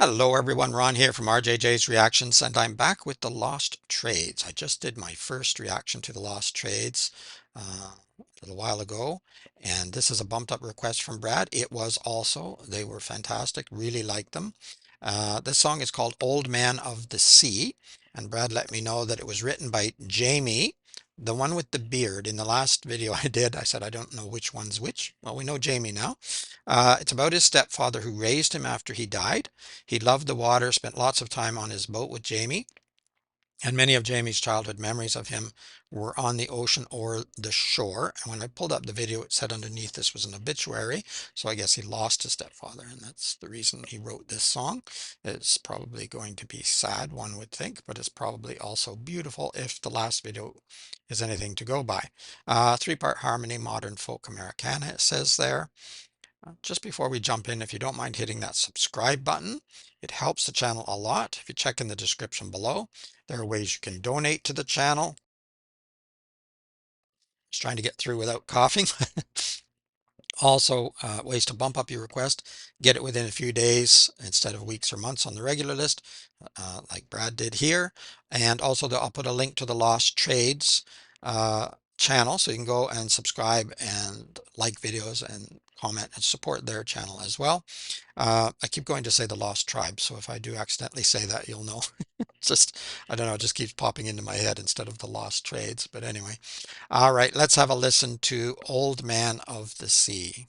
Hello everyone, Ron here from RJJ's Reactions, and I'm back with the Lost Trades. I just did my first reaction to the Lost Trades a little while ago, and this is a bumped up request from Brad. It was also, they were fantastic, really liked them. This song is called Old Man of the Sea, and Brad let me know that it was written by Jamie, the one with the beard. In the last video I did, I said I don't know which one's which. Well, we know Jamie now. It's about his stepfather who raised him after he died. He loved the water, spent lots of time on his boat with Jamie, and many of Jamie's childhood memories of him were on the ocean or the shore. And when I pulled up the video, it said underneath this was an obituary. So I guess he lost his stepfather, and that's the reason he wrote this song. It's probably going to be sad, one would think, but it's probably also beautiful if the last video is anything to go by. Three-part harmony, modern folk Americana, it says there. Just before we jump in, if you don't mind hitting that subscribe button, it helps the channel a lot. If you check in the description below, there are ways you can donate to the channel. Just trying to get through without coughing. Also, ways to bump up your request, get it within a few days instead of weeks or months on the regular list, like Brad did here. And also, I'll put a link to the Lost Trades channel, so you can go and subscribe and like videos and comment and support their channel as well. I keep going to say the Lost Tribe, so if I do accidentally say that, you'll know. It's just, I don't know, it just keeps popping into my head instead of the Lost Trades. But anyway, all right, let's have a listen to Old Man of the Sea.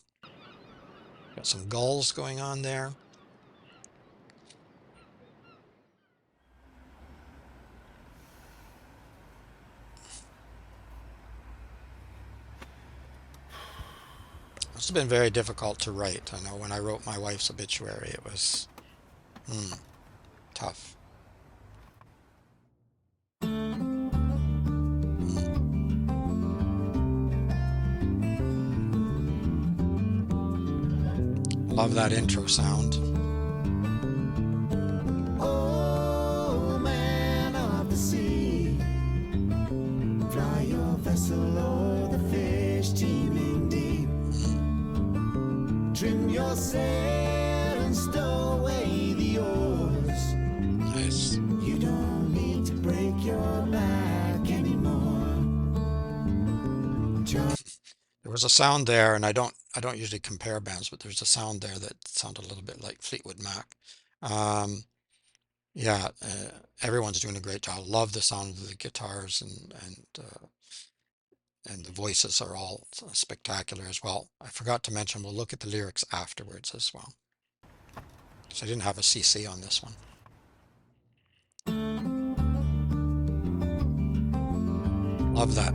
Got some gulls going on there. Must have been very difficult to write. I know when I wrote my wife's obituary, it was tough. Love that intro sound. Oh, man of the sea, fly your vessel o'er the fish teeming deep. Trim your sail and stow away the oars. Nice. You don't need to break your back anymore. There was a sound there, and I don't usually compare bands, but there's a sound there that sounded a little bit like Fleetwood Mac. Yeah, everyone's doing a great job. Love the sound of the guitars, and the voices are all spectacular as well. I forgot to mention we'll look at the lyrics afterwards as well. So I didn't have a CC on this one. Love that.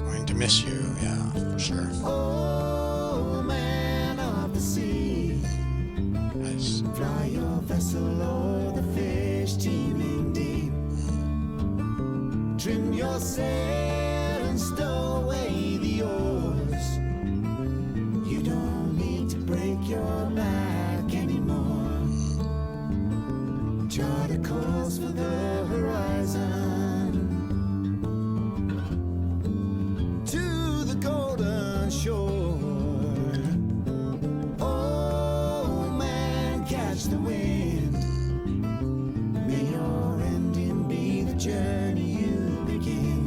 Going to miss you, yeah, for sure. Oh, man of the sea, Nice. fly your vessel o'er the fish teeming deep. Trim your sail and stow away the oars. You don't need to break your back anymore. Chart a course for the horizon, to the golden shore. Oh man, catch the wind. May your ending be the journey you begin.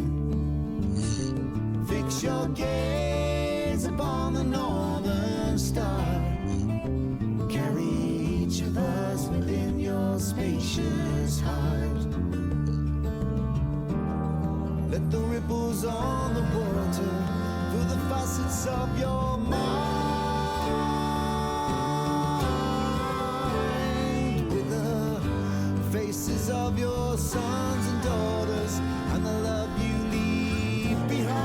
Fix your gaze upon the northern star. Carry each of us within your spacious heart. Let the ripples on the water fill the facets of your mind with the faces of your sons and daughters and the love you leave behind.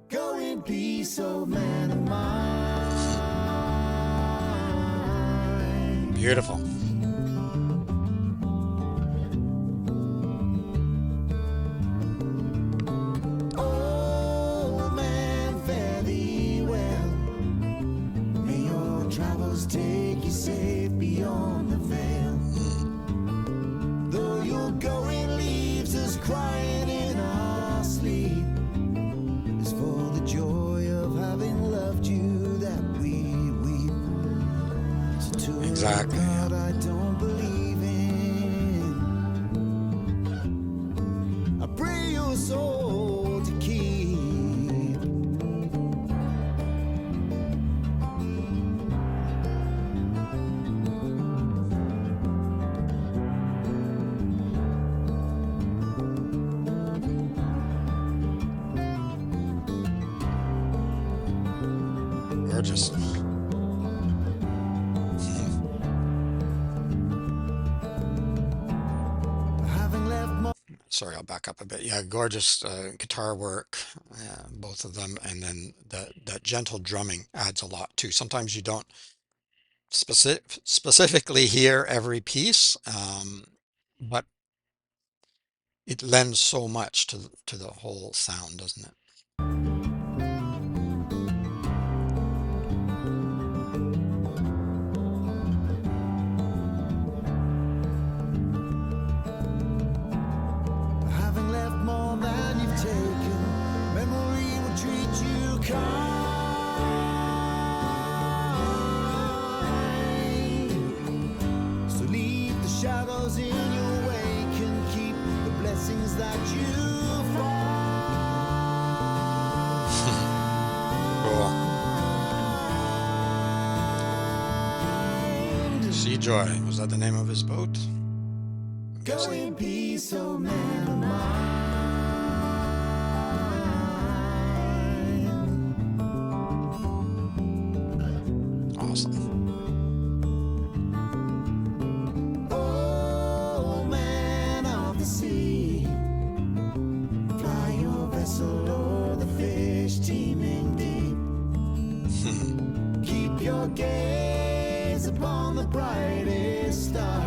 Go in peace, old man of mine. Beautiful. Old man, fare thee well. May your travels take you safe beyond the veil. Though your going leaves us crying in our exactly. Yeah. God I don't believe in. I pray your soul to keep. Gorgeous. Having left more. Sorry, I'll back up a bit. Yeah, gorgeous guitar work, both of them, and then that gentle drumming adds a lot too. Sometimes you don't specifically hear every piece, but it lends so much to the whole sound, doesn't it? Having left more than you've taken, memory will treat you kind. So leave the shadows in your wake and keep the blessings that you Cool. find. Sea Joy, was that the name of his boat? I'm Go guessing. in peace, oh man of mine. Awesome. Oh man of the sea, fly your vessel o'er the fish teeming deep. Keep your gaze upon the brightest star.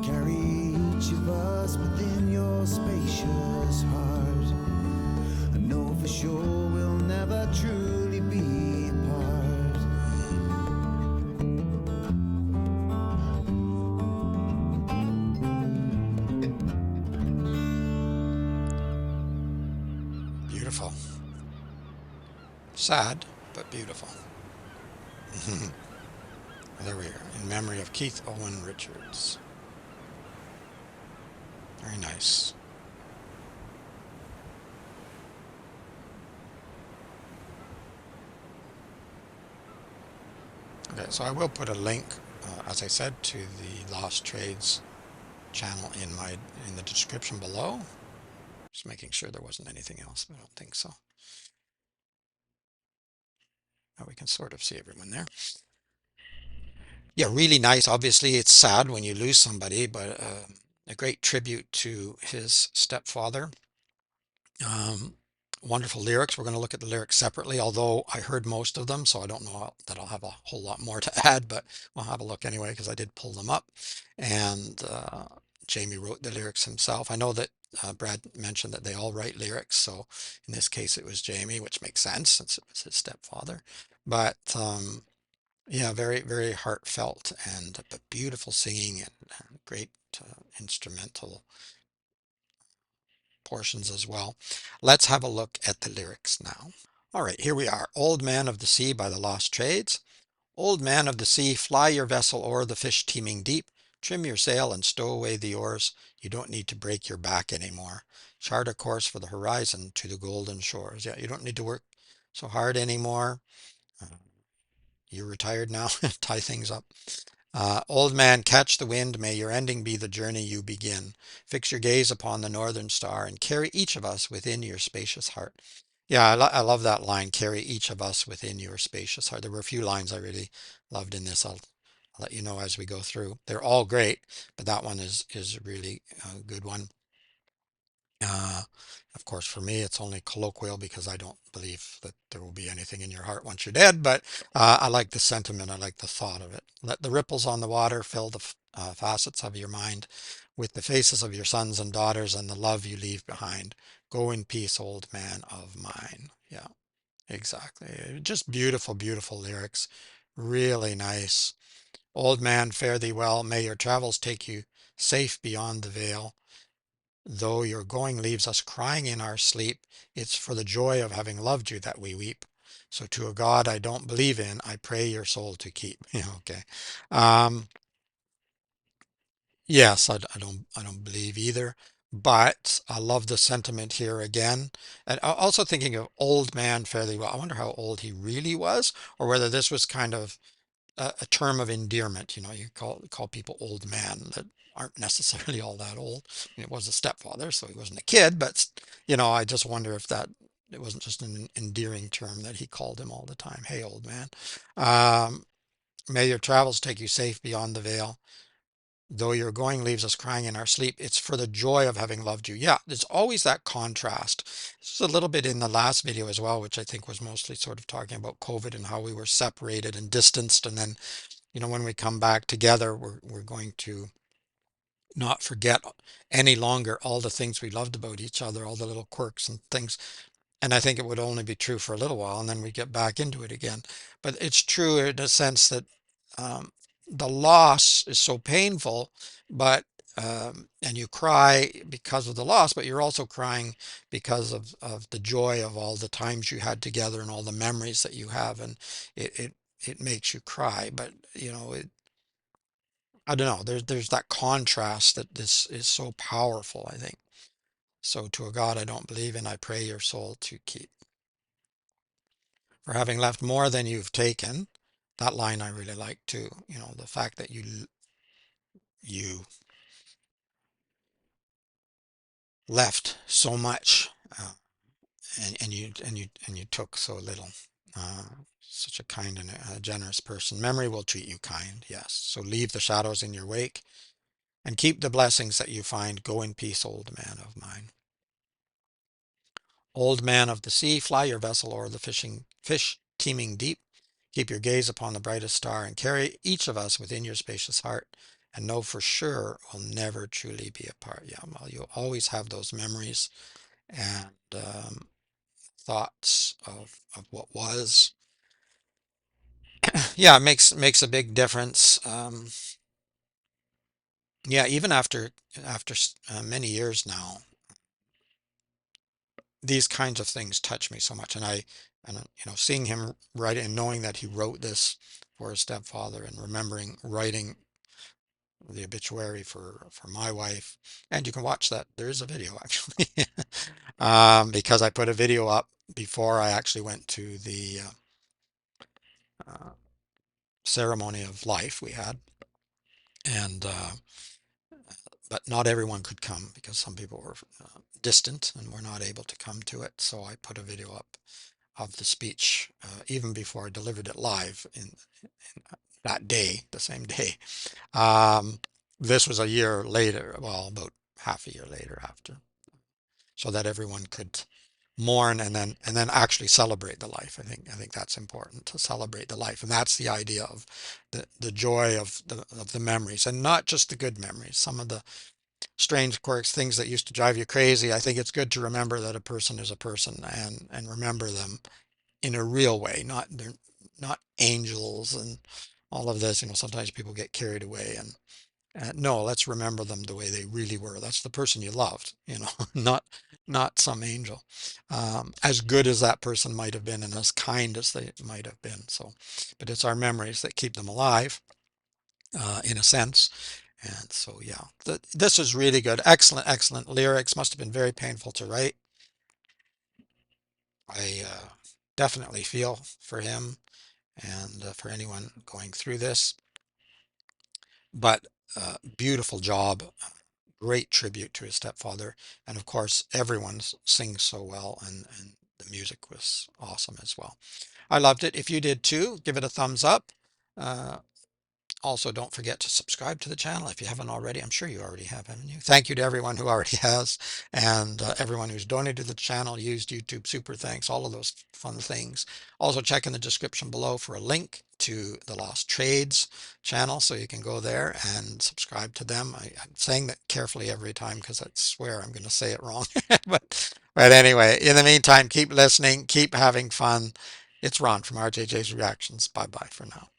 Carry each of us within your spacious heart. I know for sure we'll never truly be apart. Beautiful. Sad, but beautiful. There we are. In memory of Keith Owen Richards. Very nice. Okay, so I will put a link, as I said, to the Lost Trades channel in the description below. Just making sure there wasn't anything else, but I don't think so. Oh, we can sort of see everyone there. Yeah, really nice. Obviously, it's sad when you lose somebody, but a great tribute to his stepfather. Um, Wonderful lyrics. We're going to look at the lyrics separately, although I heard most of them, so I don't know that I'll have a whole lot more to add, but we'll have a look anyway because I did pull them up. And Jamie wrote the lyrics himself. I know that Brad mentioned that they all write lyrics, so in this case it was Jamie, which makes sense since it was his stepfather. But yeah, very, very heartfelt and but beautiful singing and great instrumental portions as well. Let's have a look at the lyrics now. All right, here we are. Old Man of the Sea by the Lost Trades. Old man of the sea, fly your vessel o'er the fish teeming deep. Trim your sail and stow away the oars. You don't need to break your back anymore. Chart a course for the horizon to the golden shores. Yeah, you don't need to work so hard anymore. Uh, you're retired now. Tie things up. Old man, catch the wind, may your ending be the journey you begin. Fix your gaze upon the northern star and carry each of us within your spacious heart. Yeah, I love that line, carry each of us within your spacious heart. There were a few lines I really loved in this. I'll let you know as we go through. They're all great, but that one is really a good one. Uh, of course, for me, it's only colloquial because I don't believe that there will be anything in your heart once you're dead. But I like the sentiment. I like the thought of it. Let the ripples on the water fill the facets of your mind with the faces of your sons and daughters and the love you leave behind. Go in peace, old man of mine. Yeah, exactly. Just beautiful, beautiful lyrics. Really nice. Old man, fare thee well. May your travels take you safe beyond the veil. Though your going leaves us crying in our sleep, it's for the joy of having loved you that we weep. So to a God I don't believe in, I pray your soul to keep. Yeah, okay. Um, yes, I don't believe either, but I love the sentiment here again. And also thinking of old man fairly well. I wonder how old he really was, or whether this was kind of a term of endearment. You know, you call people old man that aren't necessarily all that old. I mean, it was a stepfather, so he wasn't a kid, but you know, I just wonder if that it wasn't just an endearing term that he called him all the time. Hey, old man. Um, May your travels take you safe beyond the veil. Though your going leaves us crying in our sleep, it's for the joy of having loved you. Yeah, there's always that contrast. This is a little bit in the last video as well, which I think was mostly sort of talking about COVID and how we were separated and distanced. And then, you know, when we come back together, we're going to not forget any longer all the things we loved about each other, all the little quirks and things. And I think it would only be true for a little while, and then we get back into it again. But it's true in a sense that um, the loss is so painful, but and you cry because of the loss, but you're also crying because of the joy of all the times you had together and all the memories that you have, and it makes you cry. But you know, I don't know. There's that contrast that this is so powerful, I think. So to a God I don't believe in, I pray your soul to keep. For having left more than you've taken. That line I really like too. You know, the fact that you left so much, and you took so little. Such a kind and a generous person. Memory will treat you kind, yes. So leave the shadows in your wake and keep the blessings that you find. Go in peace, old man of mine. Old man of the sea, fly your vessel o'er the fish teeming deep. Keep your gaze upon the brightest star, and carry each of us within your spacious heart, and know for sure we'll never truly be apart. Yeah, well, you'll always have those memories and thoughts of what was. Yeah, it makes a big difference. Yeah, even after many years now, these kinds of things touch me so much, and you know, seeing him write it and knowing that he wrote this for his stepfather and remembering writing the obituary for my wife, and you can watch that. There is a video actually, because I put a video up before I actually went to the uh, ceremony of life we had, and but not everyone could come because some people were distant and were not able to come to it. So I put a video up of the speech even before I delivered it live in that day, the same day. Um, this was a year later, well, about half a year later after, so that everyone could mourn and then actually celebrate the life. I think that's important to celebrate the life, and that's the idea of the joy of the memories, and not just the good memories. Some of the strange quirks, things that used to drive you crazy. I think it's good to remember that a person is a person and remember them in a real way, not they're not angels and all of this. You know, sometimes people get carried away and no, let's remember them the way they really were. That's the person you loved, you know, not some angel. As good as that person might have been and as kind as they might have been. So, but it's our memories that keep them alive, in a sense. And so, yeah, this is really good. Excellent, excellent lyrics. Must have been very painful to write. I definitely feel for him and for anyone going through this. But beautiful job, great tribute to his stepfather, and of course everyone sings so well, and the music was awesome as well. I loved it. If you did too, give it a thumbs up. Uh, Also, don't forget to subscribe to the channel if you haven't already. I'm sure you already have, haven't you? Thank you to everyone who already has, and everyone who's donated to the channel, used YouTube Super Thanks, all of those fun things. Also, check in the description below for a link to the Lost Trades channel, so you can go there and subscribe to them. I'm saying that carefully every time because I swear I'm going to say it wrong. But anyway, in the meantime, keep listening, keep having fun. It's Ron from RJJ's Reactions. Bye bye for now.